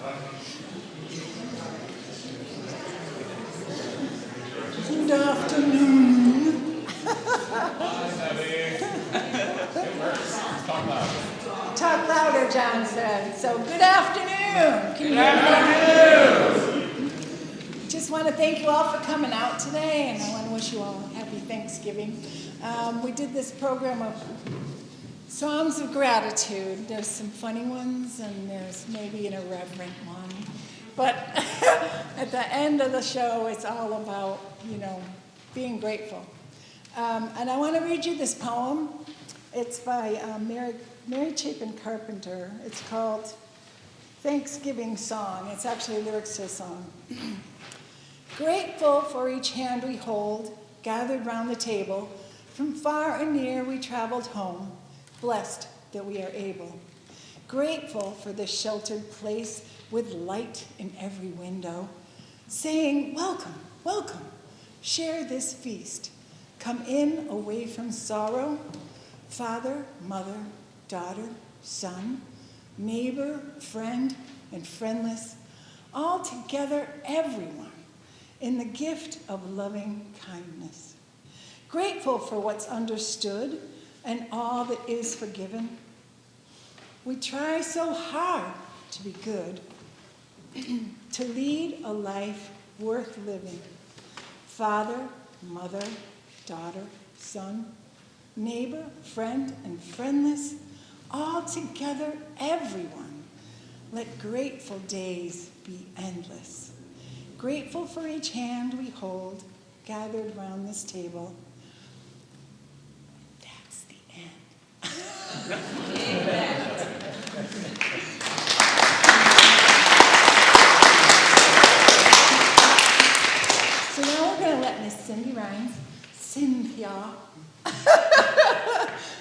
Good afternoon. Hi, Debbie. It works. Talk loud. Talk louder, John said. So, good afternoon. Good afternoon. Just want to thank you all for coming out today, and I want to wish you all a happy Thanksgiving. We did this program of songs of gratitude. There's some funny ones, and there's maybe an irreverent one. But at the end of the show, it's all about, being grateful. And I want to read you this poem. It's by Mary Chapin Carpenter. It's called Thanksgiving Song. It's actually lyrics to a song. Grateful for each hand we hold, gathered round the table. From far and near we traveled home, blessed that we are able. Grateful for this sheltered place with light in every window, saying, welcome, welcome, share this feast. Come in away from sorrow, father, mother, daughter, son, neighbor, friend, and friendless, all together, everyone, in the gift of loving kindness. Grateful for what's understood and all that is forgiven. We try so hard to be good, to lead a life worth living. Father, mother, daughter, son, neighbor, friend, and friendless, all together, everyone. Let grateful days be endless. Grateful for each hand we hold, gathered round this table. That's the end. Amen. So now we're going to let Miss Cynthia,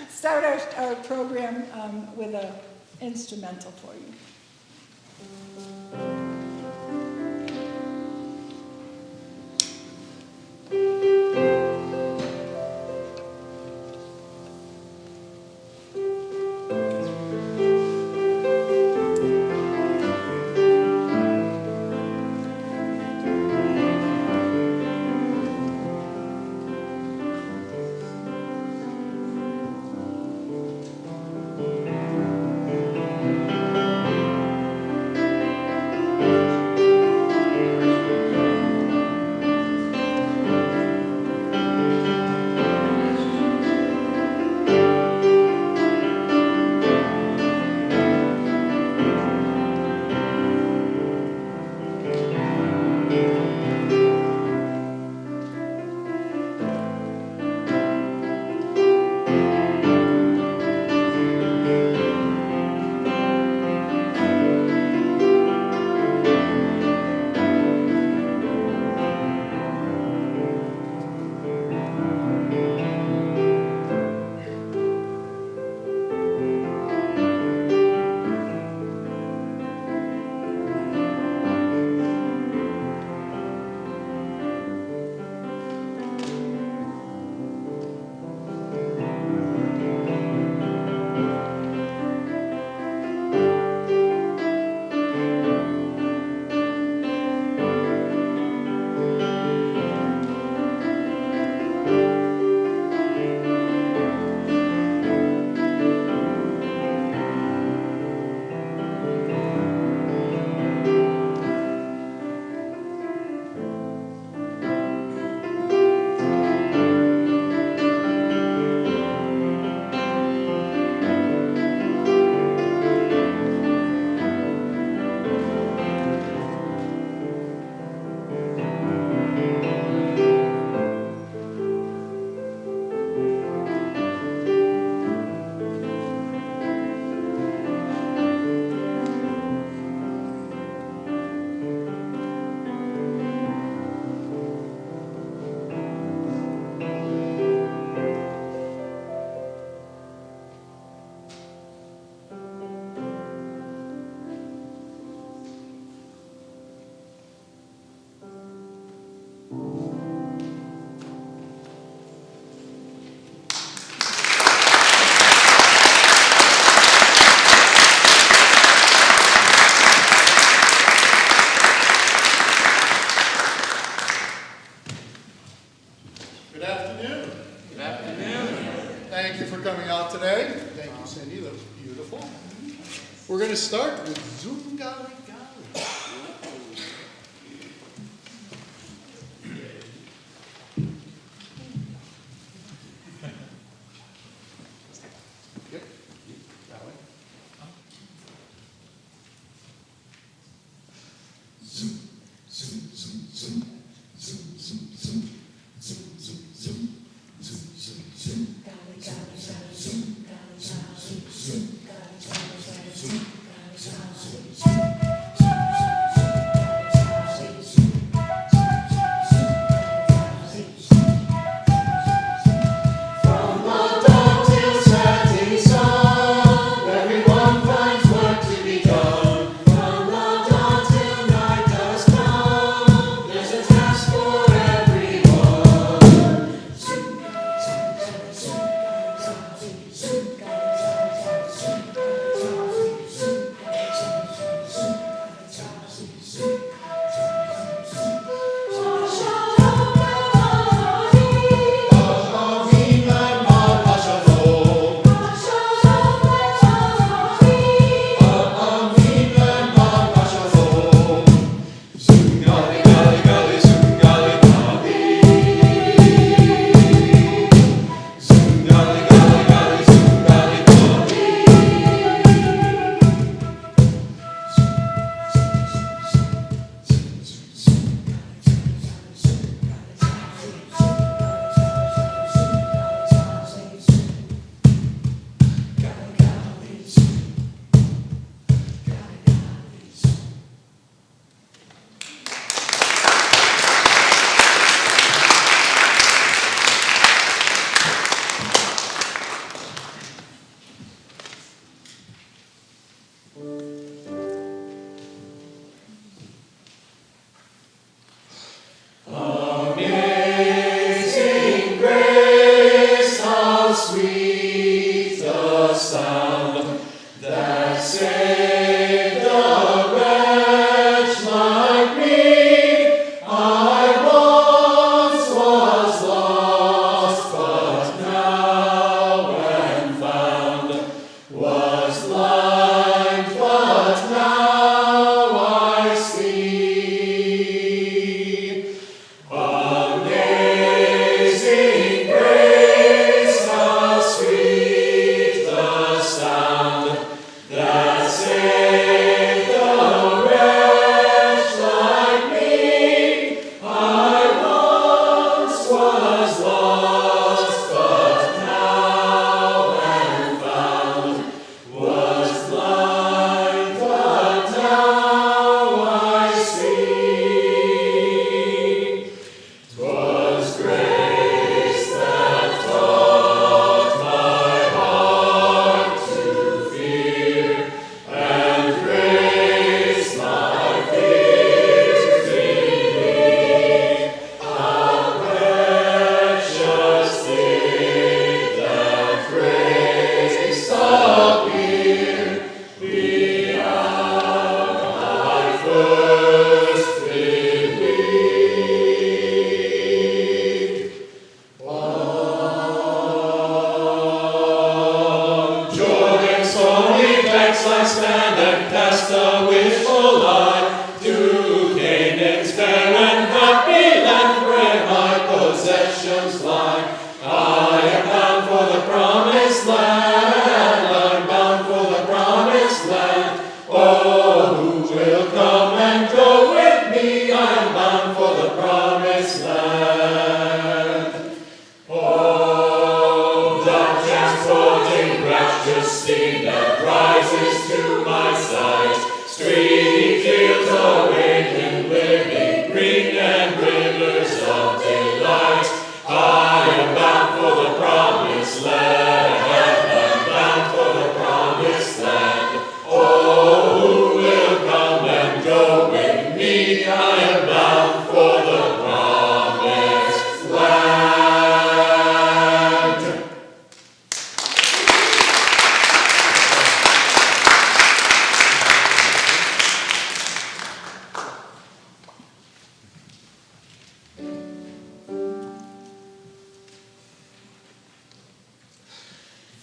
start our program with an instrumental for you. Thank you for coming out today. Thank you, Cindy. That was beautiful. We're going to start with Zoom Gali Gali.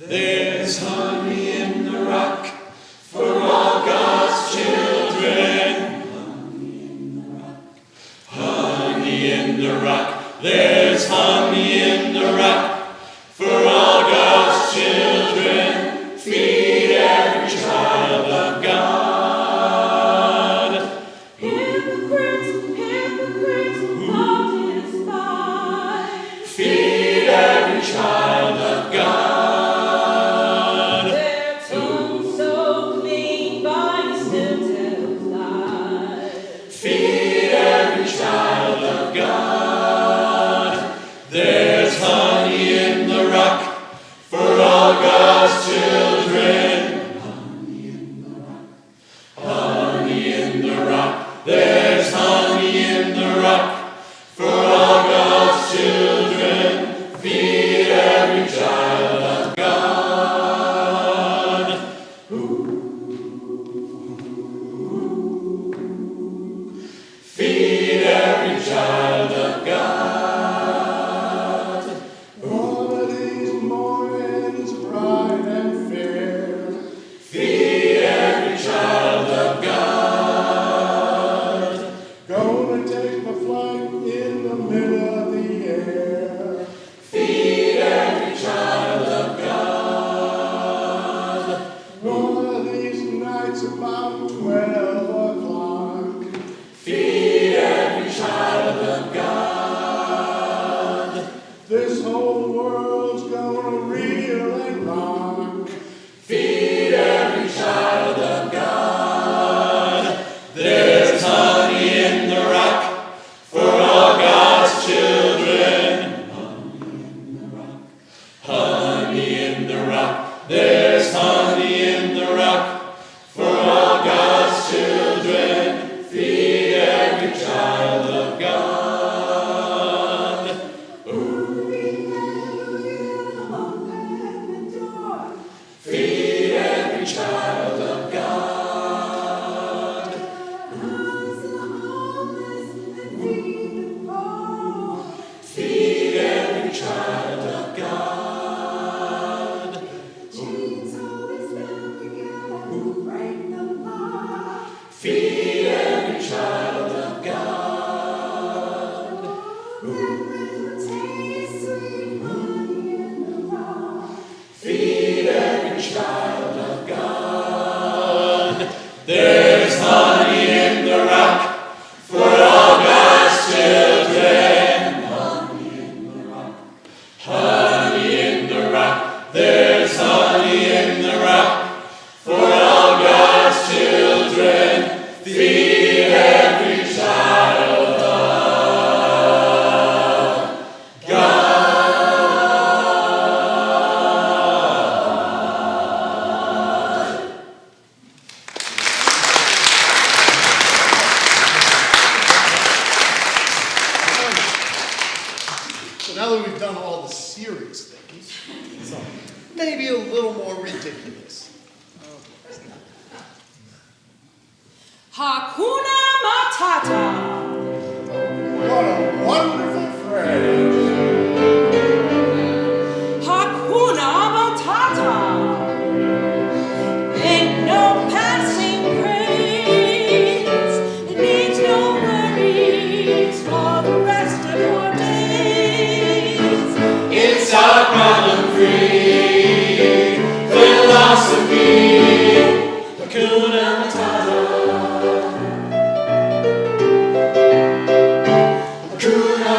There's honey in the rock for all God's children. Honey in the rock. There's honey in the rock for all God's children. Feed every child of God. Hypocrites, love is thine. Feed every child of God. Their tongues so clean by still tells lies. Feed every child of God. There's honey in the rock for all God's children. Honey in the rock. Honey in the rock. There's honey in the rock for all God's children. Feed every child of God. Feed every child of God. One of these mornings, bright and fair, Feed every child of God. gonna take my flight in the middle of the air. Feed every child of God. One of these nights about 12 o'clock, Feed every child of God. this whole world's gonna reel and rock. Feed every child of God. There's honey in the rock for all God's children. Honey in the rock. There's honey in the rock for all God's children. Feed every child of God. Feed every child of God. Feed every child of God. Feed every child of God. Feed every child of God. There's honey in the rock for all God's children. Honey in the rock. There's honey in the rock for all God's children. Feed every child of God. So now that we've done all the serious things, maybe a little more ridiculous. Hakuna Matata. What a wonderful phrase. Hakuna Matata. Ain't no passing craze. It needs no worries for the rest of your days. It's our problem-free philosophy. Hakuna Matata. Hakuna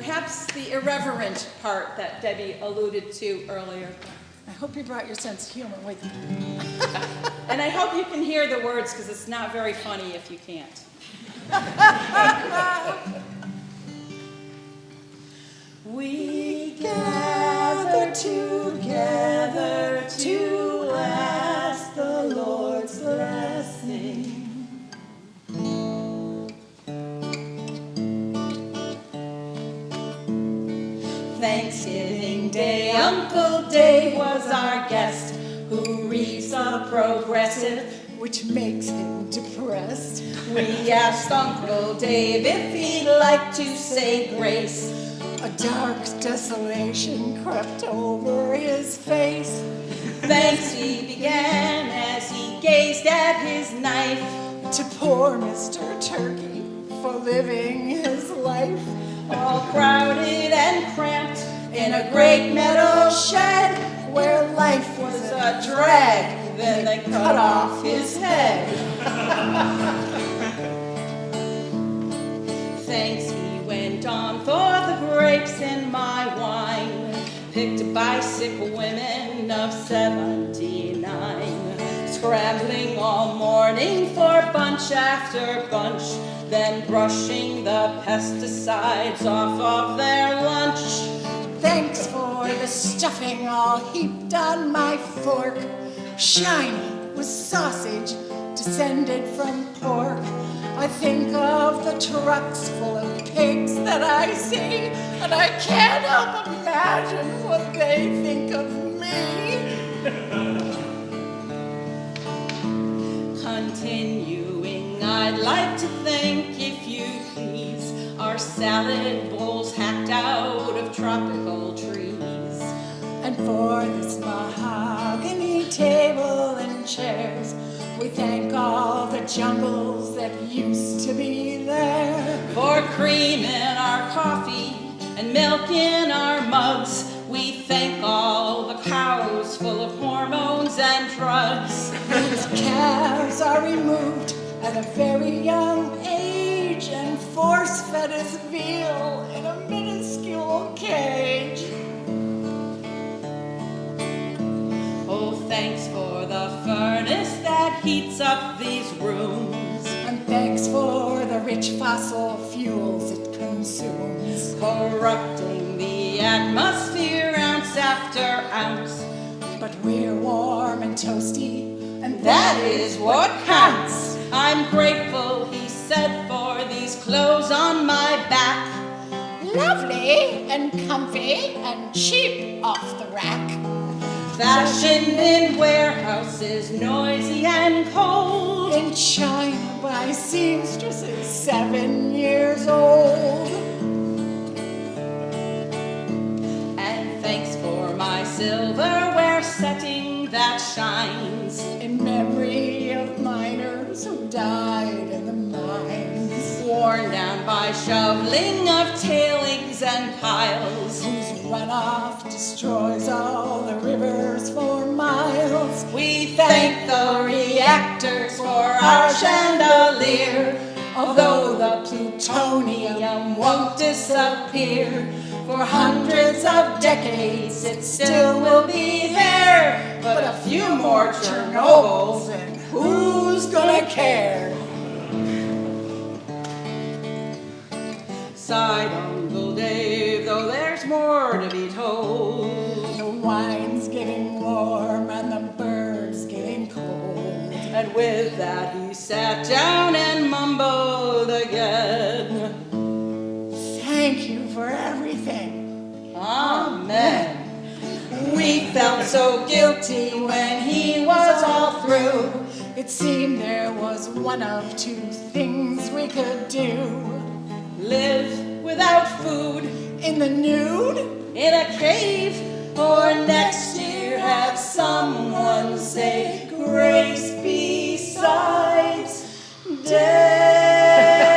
perhaps the irreverent part that Debbie alluded to earlier. I hope you brought your sense of humor with you. And I hope you can hear the words, because it's not very funny if you can't. We gather together to ask the Lord's blessing. Thanksgiving Day, Uncle Dave was our guest, who reads the Progressive, which makes him depressed. We asked Uncle Dave if he'd like to say grace. A dark desolation crept over his face. Thanks he began as he gazed at his knife. To poor Mr. Turkey for living his life. All crowded and cramped in a great metal shed, where life was a drag. Then they cut off his head. Thanks he went on for the grapes in my wine, picked by sick women of 79, scrambling all morning for bunch after bunch, then brushing the pesticides off of their lunch. Thanks for the stuffing all heaped on my fork, shiny with sausage descended from pork. I think of the trucks full of pigs that I see, and I can't help imagine what they think of me. Continuing, I'd like to thank, if you please, our salad bowls hacked out of tropical trees. And for this mahogany table and chairs, we thank all the jungles that used to be there. For cream in our coffee and milk in our mugs, we thank all the cows full of hormones and drugs. Whose calves are removed at a very young age and force-fed as veal in a minuscule cage. Oh, thanks for the furnace that heats up these rooms. And thanks for the rich fossil fuels it consumes, corrupting the atmosphere ounce after ounce. But we're warm and toasty, and that is what counts. I'm grateful, he said, for these clothes on my back. Lovely and comfy and cheap off the rack. Fashioned in warehouses, noisy and cold. In China by seamstresses 7 years old. And thanks for my silverware setting that shines in memory of miners who died in the mines. Worn down by shoveling of tailings and piles, whose runoff destroys all the rivers for miles. We thank the reactors for our chandelier, although the plutonium won't disappear. For hundreds of decades it still will be there, but a few more Chernobyls and who's gonna care? Sighed Uncle Dave, though there's more to be told. The wine's getting warm and the birds getting cold. And with that he sat down and mumbled again, thank you for everything. Amen. We felt so guilty when he was all through. It seemed there was one of two things we could do. Live without food in the nude, in a cave, or next year have someone say grace besides death.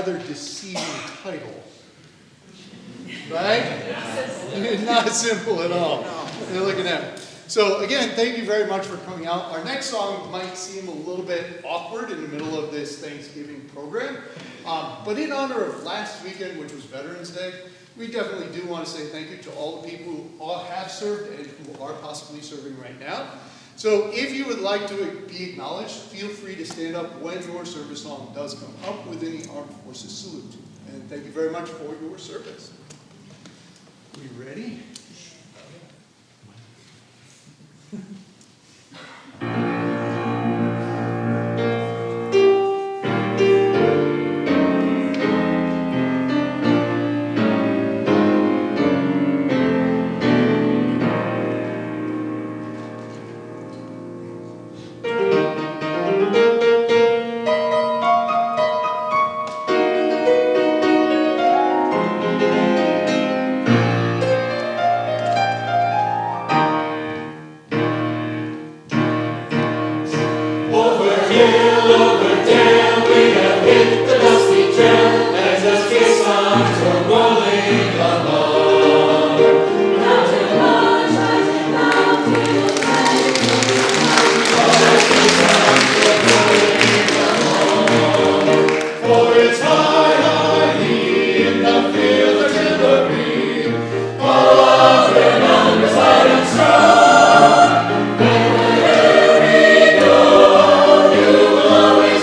rather deceiving title. Right? Not simple at all. You're looking at it. So again, thank you very much for coming out. Our next song might seem a little bit awkward in the middle of this Thanksgiving program, but in honor of last weekend, which was Veterans Day, we definitely do want to say thank you to all the people who all have served and who are possibly serving right now. So if you would like to be acknowledged, feel free to stand up when your service song does come up with any Armed Forces salute. And thank you very much for your service. We ready? You will always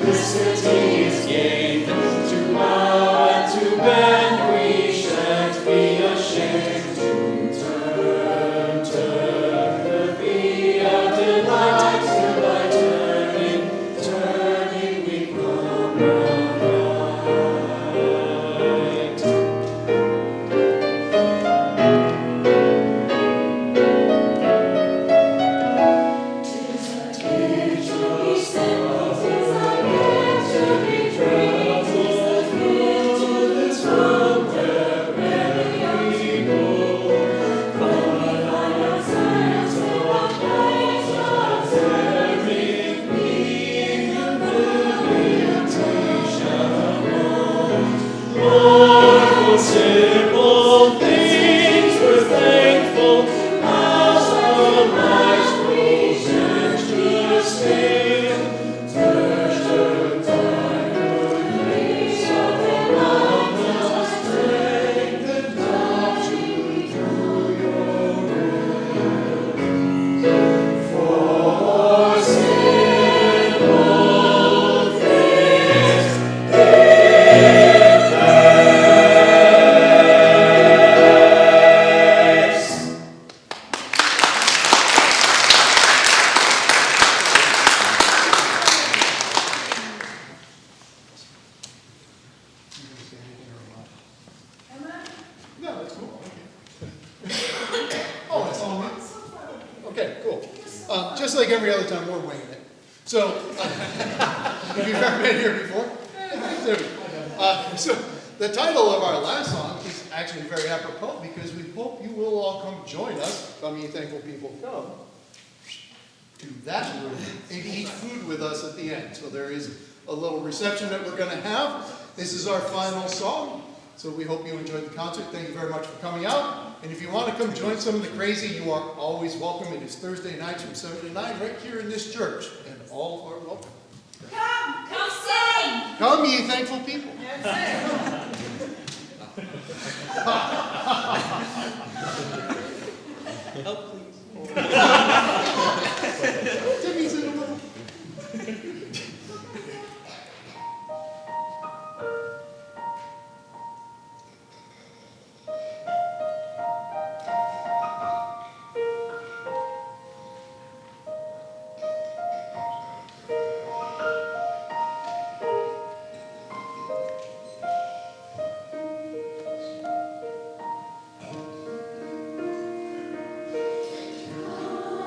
simplicity is gained. To bow and to bend we shan't be ashamed. To turn, be a delight till by turning we come round right. Simple things we're thankful as our lives grows interesting. Treasure time, good grace around us, strength and love to do your will. For simple things, no, that's cool. Oh, it's on me? Okay, cool. Just like every other time, we're winging it. So, have you ever been here before? So, the title of our last song is actually very apropos because we hope you will all come join us. Come, ye thankful people, come to that room and eat food with us at the end. So there is a little reception that we're going to have. This is our final song. So we hope you enjoyed the concert. Thank you very much for coming out. And if you want to come join some of the crazy, you are always welcome. It is Thursday nights from 7 to 9 right here in this church. And all are welcome. Come sing. Come, ye thankful people. Help, please. Timmy's in the room. Come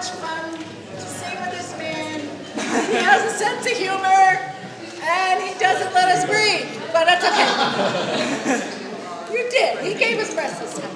much fun to sing with this man. He has a sense of humor, and he doesn't let us breathe, but that's okay. You did. He gave us rest this time.